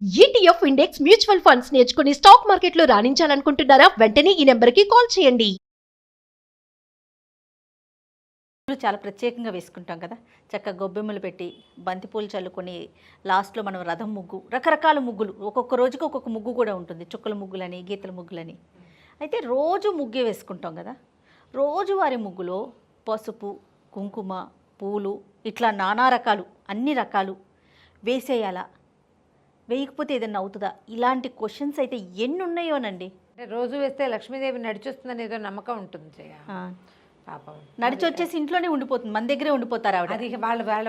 ETF index mutual funds నేర్చుకుని stock మార్కెట్లో రాణించాలనుకుంటున్నారా? వెంటనే ఈ నెంబర్కి కాల్ చేయండి. చాలా ప్రత్యేకంగా వేసుకుంటాం కదా, చక్కగా గొబ్బెమ్మలు పెట్టి బంతిపూలు చల్లుకొని లాస్ట్లో మనం రథం ముగ్గు, రకరకాల ముగ్గులు, ఒక్కొక్క రోజుకి ఒక్కొక్క ముగ్గు కూడా ఉంటుంది. చుక్కల ముగ్గులని, గీతల ముగ్గులని. అయితే రోజు ముగ్గే వేసుకుంటాం కదా. రోజువారి ముగ్గులో పసుపు, కుంకుమ, పూలు ఇట్లా నానా రకాలు, అన్ని రకాలు వేసేయాలా, వేయకపోతే ఏదన్నా అవుతుందా? ఇలాంటి క్వశ్చన్స్ అయితే ఎన్ని ఉన్నాయోనండి. అంటే రోజు వేస్తే లక్ష్మీదేవి నడిచొస్తుందని ఏదో నమ్మకం ఉంటుంది జయ. పాపం నడిచి వచ్చేసి ఇంట్లోనే ఉండిపోతుంది, మన దగ్గరే ఉండిపోతారు ఆవిడ. అది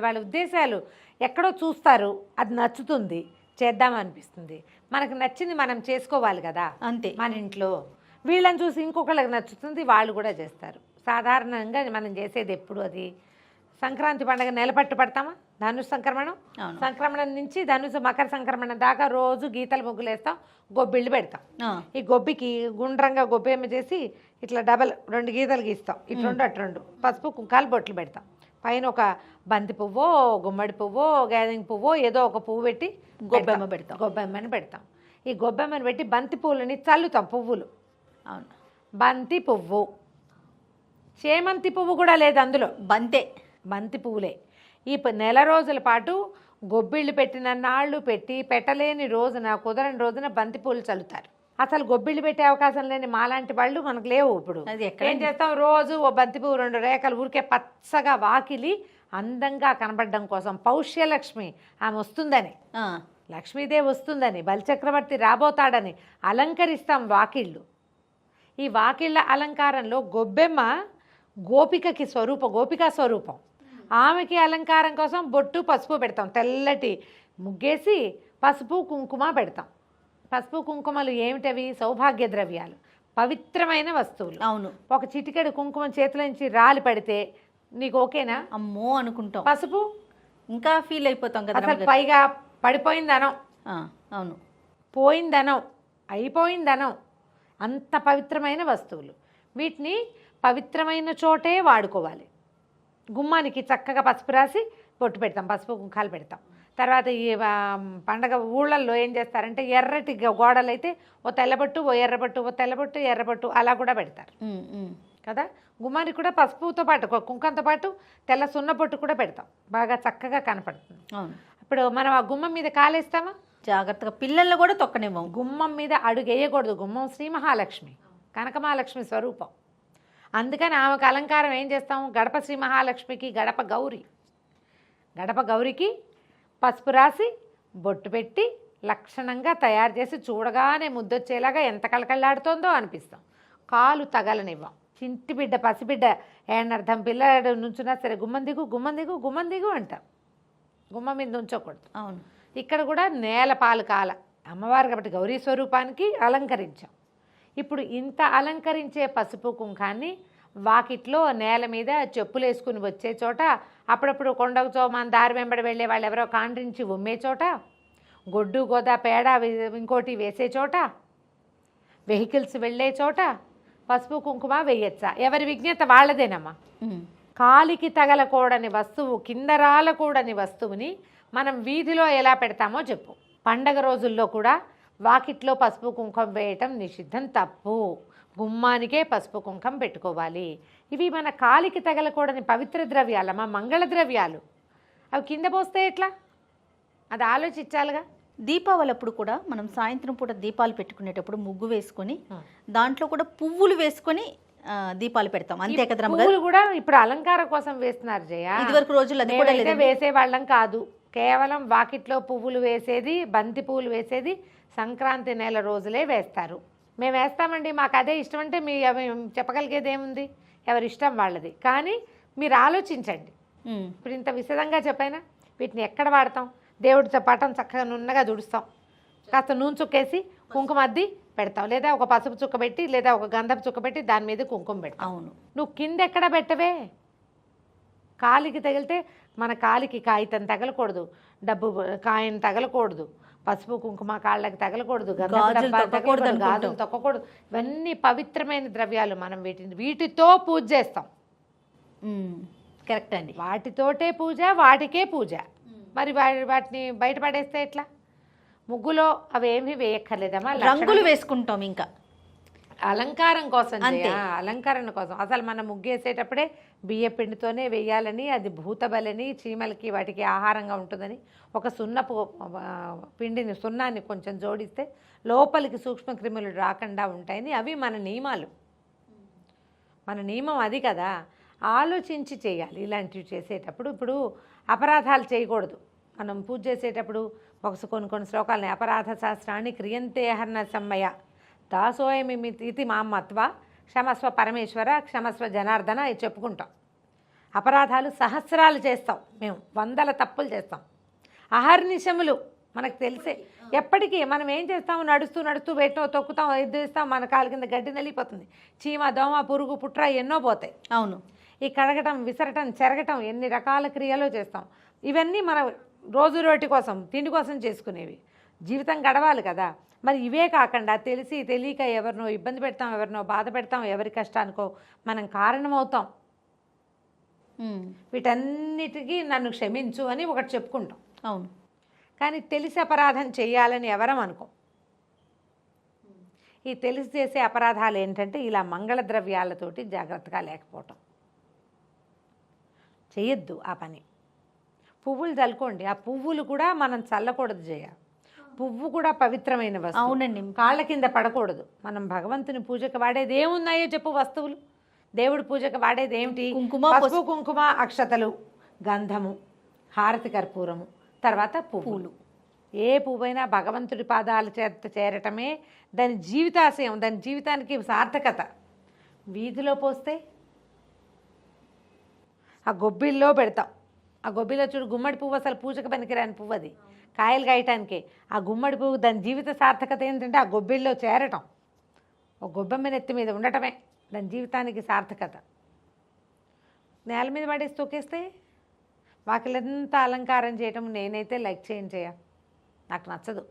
వాళ్ళ ఉద్దేశాలు ఎక్కడో చూస్తారు, అది నచ్చుతుంది, చేద్దామనిపిస్తుంది. మనకు నచ్చింది మనం చేసుకోవాలి కదా, అంతే. మన ఇంట్లో వీళ్ళని చూసి ఇంకొకళ్ళకి నచ్చుతుంది, వాళ్ళు కూడా చేస్తారు. సాధారణంగా మనం చేసేది ఎప్పుడు అది సంక్రాంతి పండుగ నెలపట్టు పడతామా, ధనుసు సంక్రమణం, సంక్రమణం నుంచి ధనుసు మకర సంక్రమణం దాకా రోజు గీతల ముగ్గులు వేస్తాం, గొబ్బిళ్ళు పెడతాం. ఈ గొబ్బికి గుండ్రంగా గొబ్బేమ చేసి ఇట్లా డబల్ 2 గీతలు గీస్తాం, ఇటు 2 అటు 2, పసుపు కుంకాలు బొట్లు పెడతాం. పైన ఒక బంతి పువ్వో, గుమ్మడి పువ్వో, గ్యాదింగ్ పువ్వో ఏదో ఒక పువ్వు పెట్టి గొబ్బెమ్మ పెడతాం. గొబ్బెమ్మని పెడతాం. ఈ గొబ్బెమ్మని పెట్టి బంతి పువ్వులని చల్లుతాం. పువ్వులు, అవును, బంతి పువ్వు, చేమంతి పువ్వు కూడా లేదు అందులో, బంతి పువ్వులే. ఈ నెల రోజుల పాటు గొబ్బిళ్ళు పెట్టిన నాళ్ళు పెట్టి, పెట్టలేని రోజున, కుదరని రోజున బంతి పూలు చల్లుతారు. అసలు గొబ్బిళ్ళు పెట్టే అవకాశం లేని మాలాంటి వాళ్ళు మనకు లేవు. ఇప్పుడు ఏం చేస్తాం, రోజు ఓ బంతి పువ్వు 2 రేఖలు ఊరికే పచ్చగా వాకిలి అందంగా కనబడడం కోసం, పౌష్యలక్ష్మి ఆమె వస్తుందని, లక్ష్మీదేవి వస్తుందని, బలిచక్రవర్తి రాబోతాడని అలంకరిస్తాం వాకిళ్ళు. ఈ వాకిళ్ళ అలంకారంలో గొబ్బెమ్మ గోపికకి గోపికా స్వరూపం. ఆమెకి అలంకారం కోసం బొట్టు, పసుపు పెడతాం. తెల్లటి ముగ్గేసి పసుపు కుంకుమ పెడతాం. పసుపు కుంకుమలు ఏమిటవి? సౌభాగ్య ద్రవ్యాలు, పవిత్రమైన వస్తువులు. అవును. ఒక చిటికెడు కుంకుమ చేతిలోంచి రాలి పడితే నీకు ఓకేనా? అమ్మో అనుకుంటాం. పసుపు ఇంకా ఫీల్ అయిపోతాం కదా. అసలు పైగా పడిపోయిందనం, అవును, పోయిందనం, అయిపోయిందనం. అంత పవిత్రమైన వస్తువులు. వీటిని పవిత్రమైన చోటే వాడుకోవాలి. గుమ్మానికి చక్కగా పసుపు రాసి బొట్టు పెడతాం, పసుపు కుంకాలు పెడతాం. తర్వాత ఈ పండగ ఊళ్ళల్లో ఏం చేస్తారంటే, ఎర్రటి గోడలు అయితే ఓ తెల్లబొట్టు, ఓ ఎర్రబొట్టు, ఓ తెల్లబొట్టు, ఎర్రబొట్టు అలా కూడా పెడతారు కదా. గుమ్మానికి కూడా పసుపుతో పాటు, కుంకంతో పాటు తెల్ల సున్న బొట్టు కూడా పెడతాం, బాగా చక్కగా కనపడుతుంది. ఇప్పుడు మనం ఆ గుమ్మం మీద కాలేస్తామా? జాగ్రత్తగా, పిల్లల్ని కూడా తొక్కనేమో. గుమ్మం మీద అడుగు వేయకూడదు. గుమ్మం శ్రీ మహాలక్ష్మి, కనకమహాలక్ష్మి స్వరూపం. అందుకని ఆమెకు అలంకారం ఏం చేస్తాం? గడప శ్రీ మహాలక్ష్మికి గడప గౌరి, గడప గౌరికి పసుపు రాసి బొట్టు పెట్టి లక్షణంగా తయారు చేసి చూడగానే ముద్దొచ్చేలాగా ఎంత కళకళలాడుతోందో అనిపిస్తాం. కాలు తగలనివ్వం. చింటి బిడ్డ, పసిబిడ్డ ఏనర్థం పిల్లడు నుంచున్నా సరే గుమ్మం దిగు, గుమ్మం దిగు, గుమ్మం దిగు అంటాం. గుమ్మం మీద ఉంచకూడదు. అవును. ఇక్కడ కూడా నేల పాలు కాల అమ్మవారు కాబట్టి గౌరీ స్వరూపానికి అలంకరించాం. ఇప్పుడు ఇంత అలంకరించే పసుపు కుంకాన్ని వాకిట్లో నేల మీద చెప్పులు వేసుకుని వచ్చే చోట, అప్పుడప్పుడు కొండకు మన దారి వెంబడి వెళ్ళే వాళ్ళు ఎవరో కాండ్రించి ఉమ్మే చోట, గొడ్డు గోద పేడ ఇంకోటి వేసే చోట, వెహికల్స్ వెళ్ళే చోట పసుపు కుంకుమ వేయచ్చా? ఎవరి విజ్ఞత వాళ్ళదేనమ్మా. కాలికి తగలకూడని వస్తువు, కింద రాలకూడని వస్తువుని మనం వీధిలో ఎలా పెడతామో చెప్పు. పండగ రోజుల్లో కూడా వాకిట్లో పసుపు కుంకం వేయటం నిషిద్ధం, తప్పు. గుమ్మానికే పసుపు కుంకం పెట్టుకోవాలి. ఇవి మన కాలికి తగలకూడని పవిత్ర ద్రవ్యాలమ్మా, మంగళ ద్రవ్యాలు. అవి కింద పోస్తే ఎట్లా? అది ఆలోచించాలిగా. దీపావళి అప్పుడు కూడా మనం సాయంత్రం పూట దీపాలు పెట్టుకునేటప్పుడు ముగ్గు వేసుకొని దాంట్లో కూడా పువ్వులు వేసుకొని దీపాలు పెడతాం, అంతే కదా. పువ్వులు కూడా ఇప్పుడు అలంకారం కోసం వేస్తున్నారు జయ. ఇదివరకు రోజులు అది కూడా వేసే వాళ్ళం కాదు. కేవలం వాకిట్లో పువ్వులు వేసేది, బంతి పువ్వులు వేసేది సంక్రాంతి నెల రోజులే వేస్తారు. మేము వేస్తామండి, మాకు అదే ఇష్టం అంటే మీ చెప్పగలిగేది ఏముంది? ఎవరి ఇష్టం వాళ్ళది. కానీ మీరు ఆలోచించండి. ఇప్పుడు ఇంత విశదంగా చెప్పైనా వీటిని ఎక్కడ వాడతాం? దేవుడితో పటం చక్కగా నున్నగా దుడుస్తాం, కాస్త నూనె చుక్కేసి కుంకుమ అద్ది పెడతాం, లేదా ఒక పసుపు చుక్క పెట్టి, లేదా ఒక గంధపు చుక్క పెట్టి దాని మీద కుంకుమ పెడతాం. అవును. నువ్వు కింద ఎక్కడ పెట్టవే? కాలికి తగిలితే మన కాలికి కాగితం తగలకూడదు, డబ్బు కాయను తగలకూడదు, పసుపు కుంకుమ కాళ్ళకి తగలకూడదు, గాజులు తొక్కకూడదు. ఇవన్నీ పవిత్రమైన ద్రవ్యాలు. మనం వీటితో పూజ చేస్తాం. కరెక్ట్ అండి. వాటితోటే పూజ, వాటికే పూజ. మరి వాటిని బయటపడేస్తే ఎట్లా? ముగ్గులో అవి ఏమీ వేయక్కర్లేదమ్మా, రంగులు వేసుకుంటాం ఇంకా అలంకారం కోసం అంతే. అలంకరణ కోసం. అసలు మనం ముగ్గేసేటప్పుడే బియ్య పిండితోనే వేయాలని, అది భూతబలని, చీమలకి వాటికి ఆహారంగా ఉంటుందని ఒక సున్నపు పిండిని, సున్నాన్ని కొంచెం జోడిస్తే లోపలికి సూక్ష్మక్రిములు రాకుండా ఉంటాయని అవి మన నియమాలు. మన నియమం అది కదా. ఆలోచించి చేయాలి ఇలాంటివి చేసేటప్పుడు. ఇప్పుడు అపరాధాలు చేయకూడదు. మనం పూజ చేసేటప్పుడు కొన్ని శ్లోకాలని, అపరాధ శాస్త్రాన్ని క్రియంతే హర్ణ సమ్మయ దాసోయమి ఇది మామత్వ క్షమస్వ పరమేశ్వర క్షమస్వ జనార్దన ఇది చెప్పుకుంటాం. అపరాధాలు సహస్రాలు చేస్తాం మేము, 100 తప్పులు చేస్తాం. అహర్నిశములు మనకు తెలిసే ఎప్పటికీ మనం ఏం చేస్తాం, నడుస్తూ నడుస్తూ వేటో తొక్కుతాం, ఎద్దేస్తాం, మన కాలు కింద గడ్డి నలిగిపోతుంది, చీమ దోమ పురుగు పుట్ర ఎన్నో పోతాయి. అవును. ఈ కడగటం, విసరటం, చెరగటం, ఎన్ని రకాల క్రియలు చేస్తాం. ఇవన్నీ మన రోజు రోటి కోసం, తిండి కోసం చేసుకునేవి. జీవితం గడవాలి కదా. మరి ఇవే కాకుండా తెలిసి తెలియక ఎవరినో ఇబ్బంది పెడతాం, ఎవరినో బాధ పెడతాం, ఎవరి కష్టానికో మనం కారణమవుతాం. వీటన్నిటికీ నన్ను క్షమించు అని ఒకటి చెప్పుకుంటాం. అవును. కానీ తెలిసి అపరాధం చేయాలని ఎవరం అనుకో. ఈ తెలిసి చేసే అపరాధాలు ఏంటంటే ఇలా మంగళ ద్రవ్యాలతోటి జాగ్రత్తగా లేకపోవటం. చేయొద్దు ఆ పని. పువ్వులు చల్లుకోండి, ఆ పువ్వులు కూడా మనం చల్లకూడదు జయ. పువ్వు కూడా పవిత్రమైన వస్తువు. అవునండి. కాళ్ళ కింద పడకూడదు. మనం భగవంతుని పూజకి వాడేది ఏమున్నాయో చెప్పు వస్తువులు. దేవుడి పూజకి వాడేది ఏమిటి? కుంకుమ, పసుపు, కుంకుమ, అక్షతలు, గంధము, హారతి కర్పూరము, తర్వాత పువ్వులు. ఏ పువ్వైనా భగవంతుడి పాదాల చేత చేరటమే దాని జీవితాశయం, దాని జీవితానికి సార్థకత. వీధిలో పోస్తే ఆ గొబ్బిల్లో పెడతాం. ఆ గొబ్బిలో చూడు, గుమ్మడి పువ్వు అసలు పూజకు పనికిరాని పువ్వు, అది కాయలు కాయటానికే. ఆ గుమ్మడి పువ్వు దాని జీవిత సార్థకత ఏంటంటే ఆ గొబ్బిల్లో చేరటం, ఒక గొబ్బెమ్మ నెత్తి మీద ఉండటమే దాని జీవితానికి సార్థకత. నేల మీద పడేసి తొక్కేస్తే వాకిలంతా అలంకారం చేయటం నేనైతే లైక్ చేయ, నాకు నచ్చదు.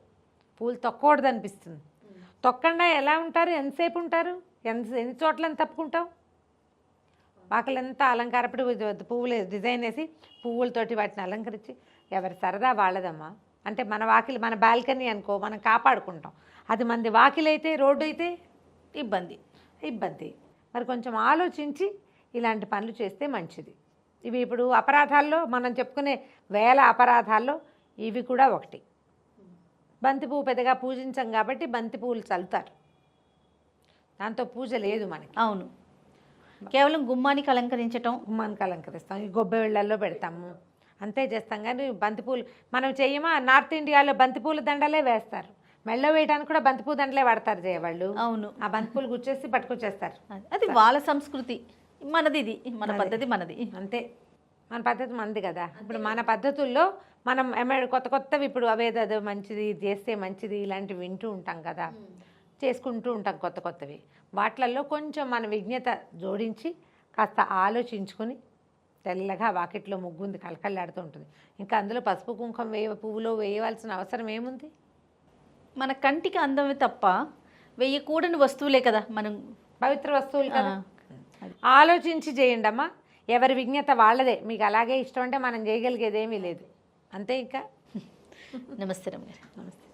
పూలు తొక్కకూడదు అనిపిస్తుంది. తొక్కండా ఎలా ఉంటారు, ఎంతసేపు ఉంటారు, ఎన్ని చోట్లని తప్పుకుంటావు. వాకిలంతా అలంకారపడి పువ్వులు డిజైన్ వేసి పువ్వులతోటి వాటిని అలంకరించి ఎవరి సరదా వాళ్ళదమ్మా. అంటే మన వాకిలి, మన బాల్కనీ అనుకో, మనం కాపాడుకుంటాం. అది మంది వాకిలి అయితే, రోడ్డు అయితే ఇబ్బంది. మరి కొంచెం ఆలోచించి ఇలాంటి పనులు చేస్తే మంచిది. ఇవి ఇప్పుడు అపరాధాల్లో మనం చెప్పుకునే వేల అపరాధాల్లో ఇవి కూడా ఒకటి. బంతిపువ్వు పెద్దగా పూజించం కాబట్టి బంతి పువ్వులు చల్లుతారు, దాంతో పూజ లేదు మనకి. అవును. కేవలం గుమ్మానికి అలంకరించటం, గుమ్మానికి అలంకరిస్తాం, ఈ గొబ్బెళ్ళల్లో పెడతాము, అంతే చేస్తాం. కానీ బంతిపూలు మనం చెయ్యమా? నార్త్ ఇండియాలో బంతిపూల దండలే వేస్తారు, మెళ్ళ వేయడానికి కూడా బంతిపూ దండలే వాడతారు చేయవాళ్ళు. అవును. ఆ బంతిపూలు గుచ్చేసి పట్టుకొచ్చేస్తారు. అది వాళ్ళ సంస్కృతి, మనది ఇది, మన పద్ధతి మనది. అంతే, మన పద్ధతి మనది కదా. ఇప్పుడు మన పద్ధతుల్లో మనం కొత్తవి ఇప్పుడు అవేదో మంచిది, ఇది చేస్తే మంచిది, ఇలాంటివి వింటూ ఉంటాం కదా, చేసుకుంటూ ఉంటాం కొత్తవి. వాటిల్లో కొంచెం మన విజ్ఞత జోడించి కాస్త ఆలోచించుకొని తెల్లగా వాకిట్లో ముగ్గుంది కలకల్లాడుతూ ఉంటుంది. ఇంకా అందులో పసుపు కుంకుమ పువ్వులో వేయవలసిన అవసరం ఏముంది? మన కంటికి అందమే తప్ప వేయకూడని వస్తువులే కదా, మనం పవిత్ర వస్తువులు కదా. ఆలోచించి చేయండి అమ్మా. ఎవరి విజ్ఞత వాళ్ళదే. మీకు అలాగే ఇష్టం అంటే మనం చేయగలిగేదేమీ లేదు. అంతే. ఇంకా నమస్తే రమ్య. నమస్తే.